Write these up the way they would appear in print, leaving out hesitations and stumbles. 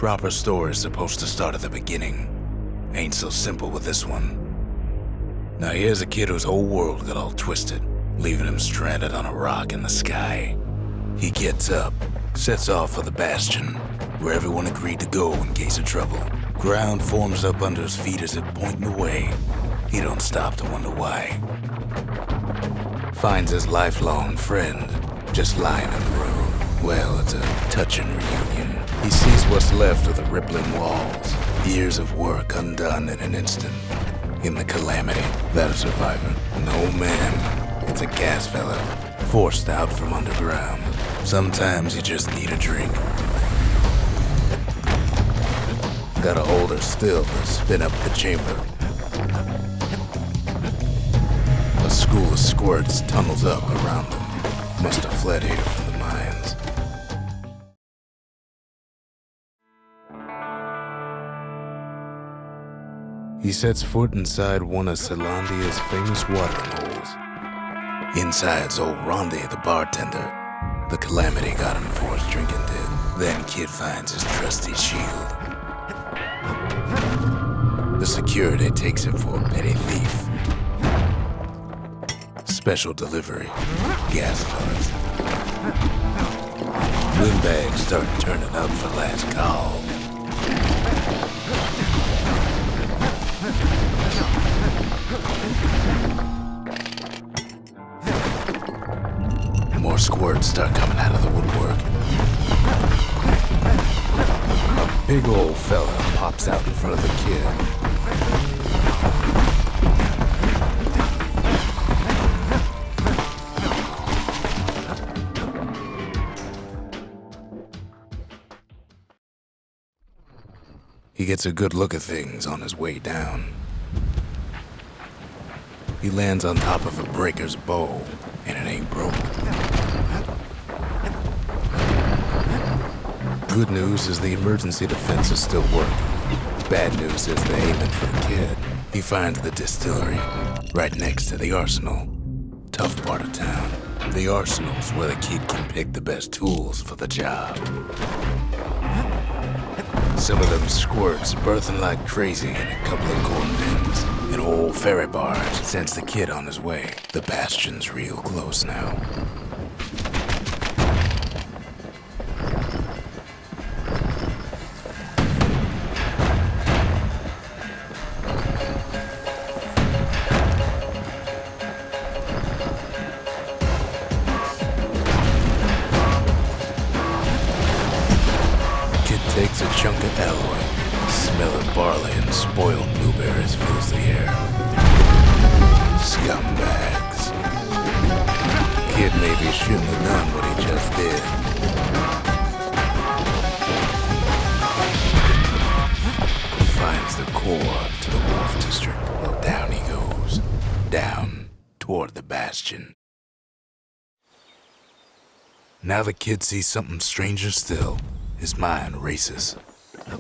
Proper story's supposed to start at the beginning. Ain't so simple with this one. Now here's a kid whose whole world got all twisted, leaving him stranded on a rock in the sky. He gets up, sets off for the Bastion, where everyone agreed to go in case of trouble. Ground forms up under his feet as it pointing away. He don't stop to wonder why. Finds his lifelong friend just lying in the road. Well, it's a touching reunion. He sees what's left of the rippling walls. Years of work undone in an instant. In the calamity, that a survivor. No man, it's a gas fella, forced out from underground. Sometimes you just need a drink. Gotta hold her still to spin up the chamber. A school of squirts tunnels up around them. Must have fled here from the mines. He sets foot inside one of Zealandia's famous watering holes. Inside's old Rondi, the bartender. The calamity got him for his drinking did. Then Kid finds his trusty shield. The security takes him for a petty thief. Special delivery, gas cards. Windbags start turning up for last call. More squirts start coming out of the woodwork. A big old fella pops out in front of the kid. He gets a good look at things on his way down. He lands on top of a breaker's bow, and it ain't broke. Good news is the emergency defenses still work. Bad news is they're aiming for the kid. He finds the distillery, right next to the arsenal. Tough part of town. The arsenal's where the kid can pick the best tools for the job. Some of them squirts birthing like crazy in a couple of corn bins. An old ferry barge sends the kid on his way. The Bastion's real close now. Takes a chunk of alloy. Smell of barley and spoiled blueberries fills the air. Scumbags. Kid maybe shouldn't have done what he just did. He finds the core to the Wolf District. Well, down he goes. Down toward the Bastion. Now the kid sees something stranger still. His mind races.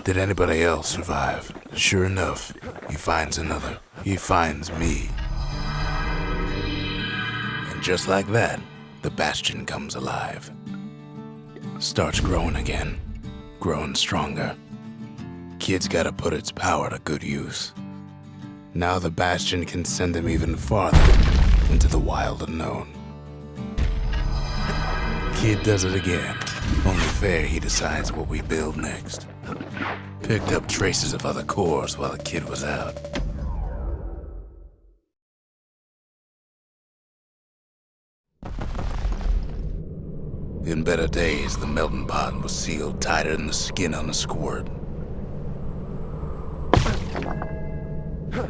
Did anybody else survive? Sure enough, he finds another. He finds me. And just like that, the Bastion comes alive. Starts growing again. Growing stronger. Kid's gotta put its power to good use. Now the Bastion can send him even farther into the wild unknown. Kid does it again. Only fair he decides what we build next. Picked up traces of other cores while the kid was out. In better days, the melting pot was sealed tighter than the skin on a squirt.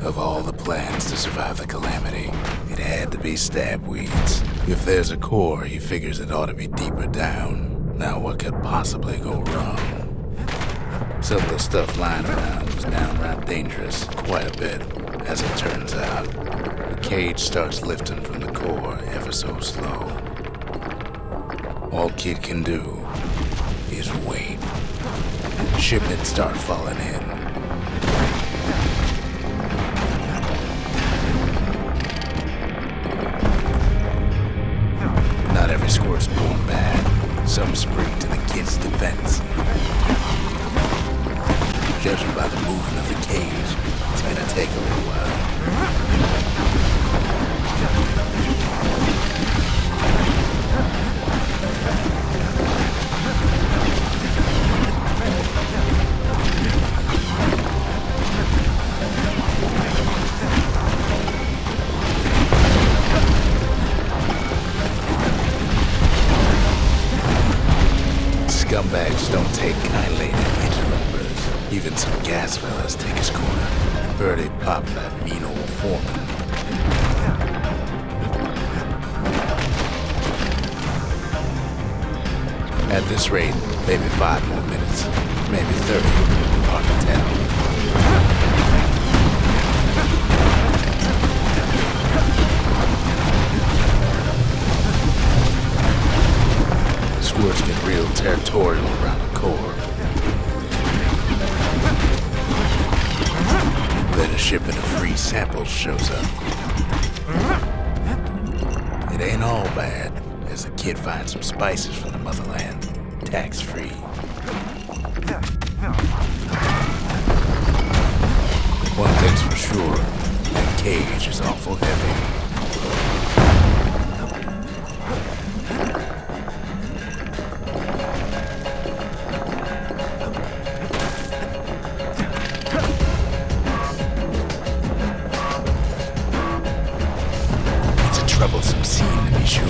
Of all the plans to survive the calamity, it had to be stab weeds. If there's a core, he figures it ought to be deeper down. Now what could possibly go wrong? Some of the stuff lying around was downright dangerous, quite a bit, as it turns out. The cage starts lifting from the core ever so slow. All Kid can do is wait. Shipments start falling in. Not every squirt's born bad. Some spring to the kid's defense. Guards don't take kindly to interlopers. Even some gas fellas take his corner. Heard he popped that mean old foreman. At this rate, maybe 5 more minutes, maybe 30, hard to tell. Squirts get real territorial around the core. Then a shipment of free samples shows up. It ain't all bad, as the kid finds some spices from the motherland, tax-free. One thing's for sure, that cage is awful heavy. Troublesome scene, to be sure.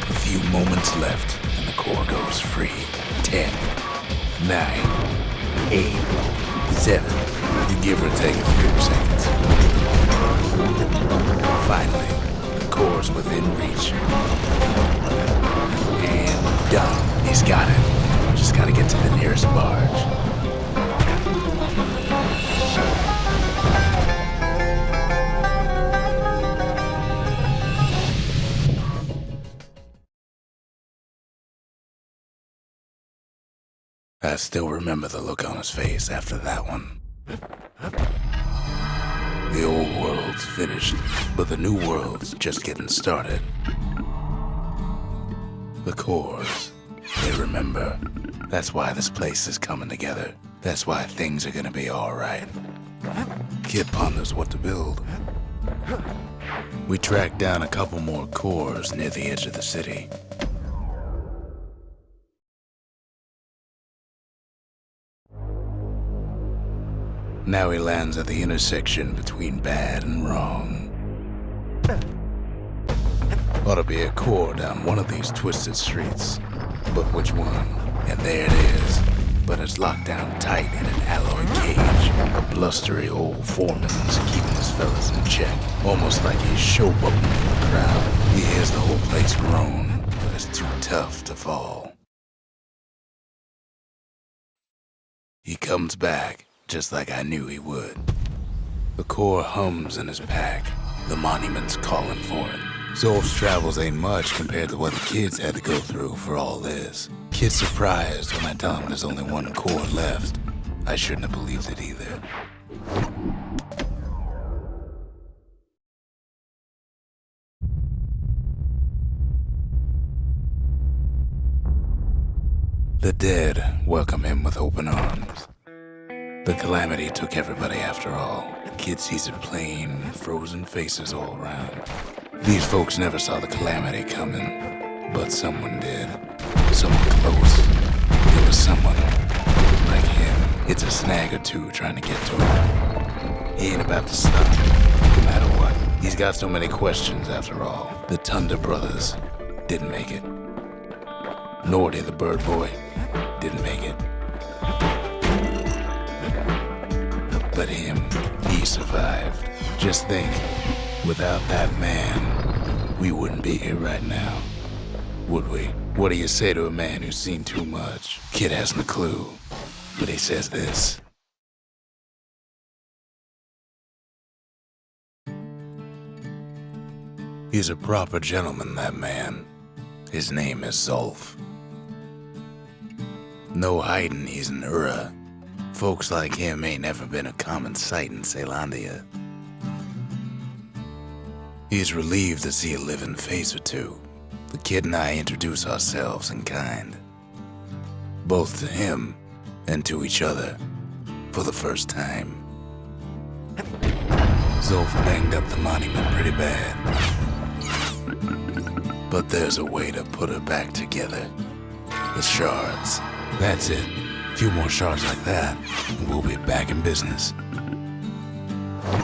A few moments left, and the core goes free. 10, 9, 8, 7. You give or take a few seconds. Finally, the core's within reach. And done. He's got it. Just gotta get to the nearest barge. I still remember the look on his face after that one. The old world's finished, but the new world's just getting started. The cores, they remember. That's why this place is coming together. That's why things are gonna be alright. Kid ponders what to build. We tracked down a couple more cores near the edge of the city. Now he lands at the intersection between bad and wrong. Ought to be a core down one of these twisted streets. But which one? And there it is. But it's locked down tight in an alloy cage. A blustery old foreman's keeping his fellas in check. Almost like he's showboating for the crowd. He hears the whole place groan, but it's too tough to fall. He comes back. Just like I knew he would. The core hums in his pack. The monument's calling for it. Zolf's travels ain't much compared to what the kids had to go through for all this. Kid's surprised when I tell him there's only one core left. I shouldn't have believed it either. The dead welcome him with open arms. The calamity took everybody after all. Kid sees it plain, frozen faces all around. These folks never saw the calamity coming, but someone did. Someone close. There was someone like him. It's a snag or two trying to get to him. He ain't about to stop, no matter what. He's got so many questions after all. The Thunder brothers didn't make it. Nordy the bird boy didn't make it. But him, he survived. Just think, without that man, we wouldn't be here right now, would we? What do you say to a man who's seen too much? Kid hasn't a clue, but he says this. He's a proper gentleman, that man. His name is Zolf. No hiding he's an Ura. Folks like him ain't never been a common sight in Caelondia. He's relieved to see a living face or two. The kid and I introduce ourselves in kind. Both to him and to each other for the first time. Zolf banged up the monument pretty bad. But there's a way to put her back together. The shards. That's it. A few more shards like that, and we'll be back in business.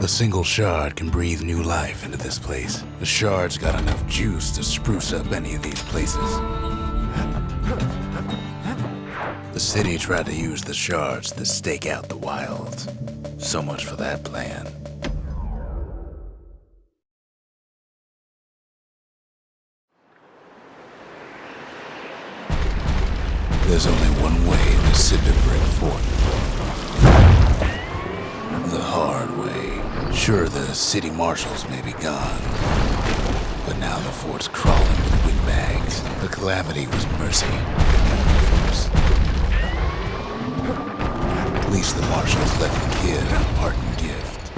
A single shard can breathe new life into this place. The shard's got enough juice to spruce up any of these places. The city tried to use the shards to stake out the wilds. So much for that plan. There's only one way to Cinder Brick Fort. The hard way. Sure, the city marshals may be gone, but now the fort's crawling with windbags. The calamity was mercy. At least the marshals left the kid a parting gift.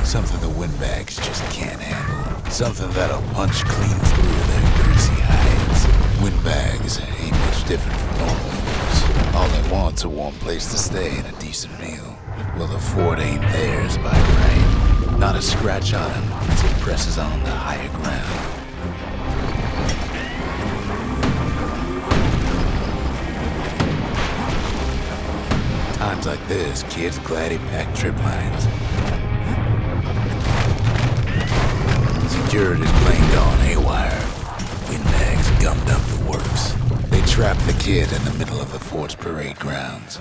Something the windbags just can't handle. Something that'll punch clean through their greasy hides. Windbags ain't much different from normal folks. All they want's a warm place to stay and a decent meal. Well, the fort ain't theirs by right. Not a scratch on him as he presses on to higher ground. Times like this, kids glad he packed trip lines. Security's plain gone haywire. Windbags gummed up the works. They trapped the kid in the middle of the fort's parade grounds.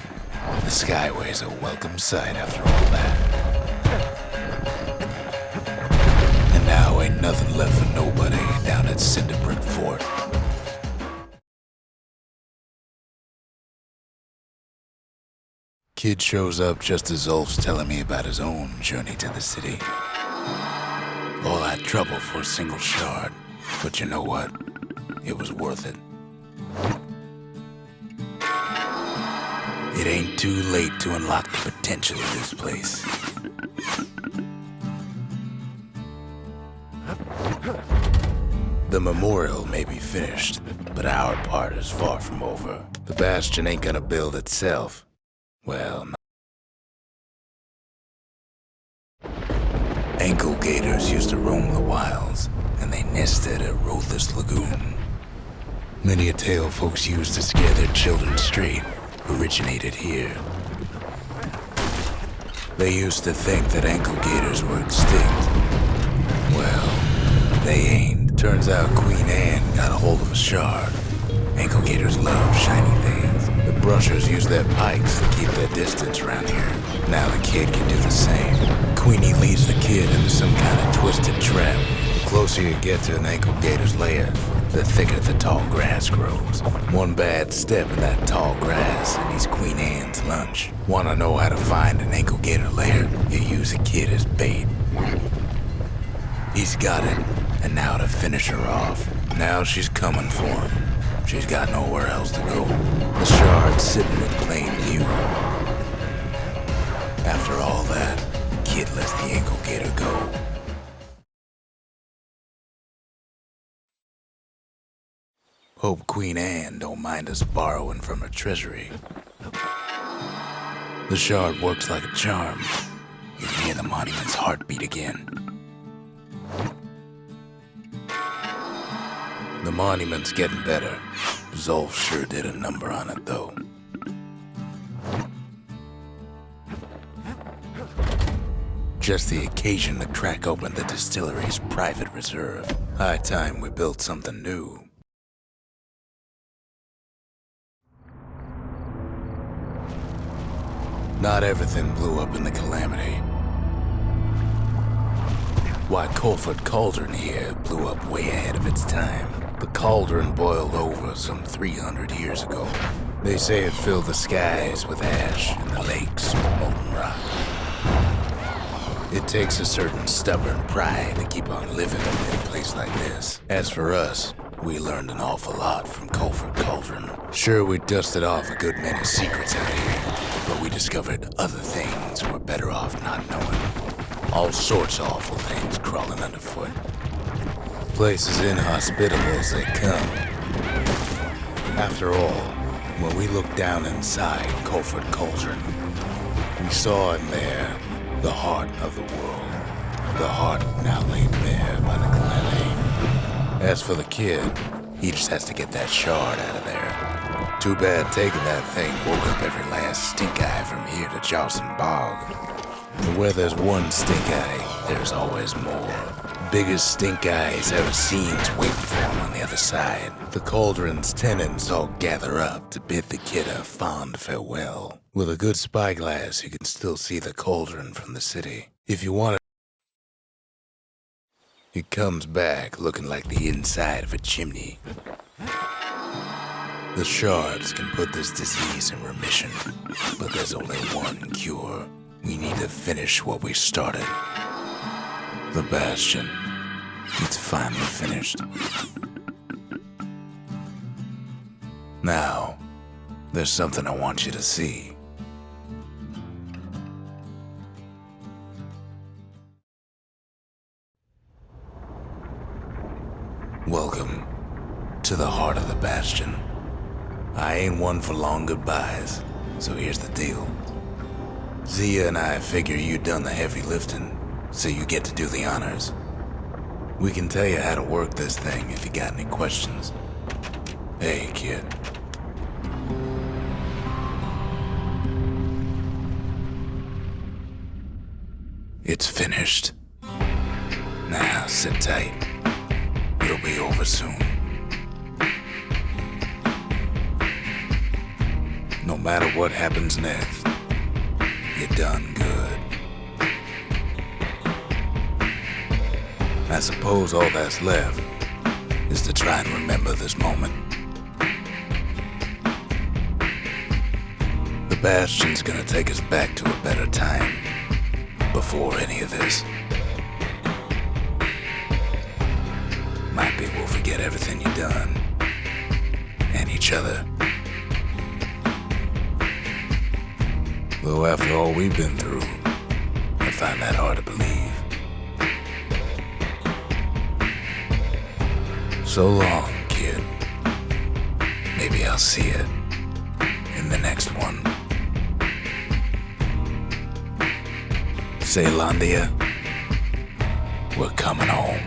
The Skyway's a welcome sight after all that. And now ain't nothing left for nobody down at Cinder Brick Fort. Kid shows up just as Ulf's telling me about his own journey to the city. All that trouble for a single shard. But you know what? It was worth it. It ain't too late to unlock the potential of this place. The memorial may be finished, but our part is far from over. The Bastion ain't gonna build itself. Well, ankle gators used to roam the wilds, and they nested at Rothus Lagoon. Many a tale folks used to scare their children straight originated here. They used to think that ankle gators were extinct. Well, they ain't. Turns out Queen Anne got a hold of a shard. Ankle gators love shiny things. The brushers use their pikes to keep their distance around here. Now the kid can do the same. Queenie leads the kid into some kind of twisted trap. The closer you get to an ankle gator's lair, the thicker the tall grass grows. One bad step in that tall grass and he's Queen Anne's lunch. Wanna know how to find an ankle gator lair? You use a kid as bait. He's got it, and now to finish her off. Now she's coming for him. She's got nowhere else to go. The shard's sitting in plain view. After all that, the kid lets the ankle gator go. Hope Queen Anne don't mind us borrowing from her treasury. The shard works like a charm. You can hear the monument's heartbeat again. The monument's getting better. Zolf sure did a number on it, though. Just the occasion to crack open the distillery's private reserve. High time we built something new. Not everything blew up in the calamity. Why, Colford Cauldron here blew up way ahead of its time. The cauldron boiled over some 300 years ago. They say it filled the skies with ash and the lakes with molten rock. It takes a certain stubborn pride to keep on living in a place like this. As for us, we learned an awful lot from Colford Cauldron. Sure, we dusted off a good many secrets out here, but we discovered other things we're better off not knowing. All sorts of awful things crawling underfoot. Places inhospitable as they come. After all, when we looked down inside Colford Cauldron, we saw in there the heart of the world. The heart now laid bare by the calamity. As for the kid, he just has to get that shard out of there. Too bad taking that thing woke up every last stink eye from here to Charleston Bog. But where there's one stink eye, there's always more. Biggest stink eye he's ever seen's waiting for him on the other side. The cauldron's tenants all gather up to bid the kid a fond farewell. With a good spyglass, you can still see the cauldron from the city. If you want it, he comes back looking like the inside of a chimney. The shards can put this disease in remission, but there's only one cure. We need to finish what we started. The Bastion. It's finally finished. Now, there's something I want you to see. Welcome to the heart of the Bastion. I ain't one for long goodbyes, so here's the deal. Zia and I figure you done the heavy lifting, so you get to do the honors. We can tell you how to work this thing if you got any questions. Hey, kid. It's finished. Now, sit tight. It'll be over soon. No matter what happens next, you're done good. I suppose all that's left is to try and remember this moment. The Bastion's gonna take us back to a better time before any of this. Might be we'll forget everything you've done and each other. Though after all we've been through, I find that hard to believe. So long, kid. Maybe I'll see you in the next one. Ceylandia, we're coming home.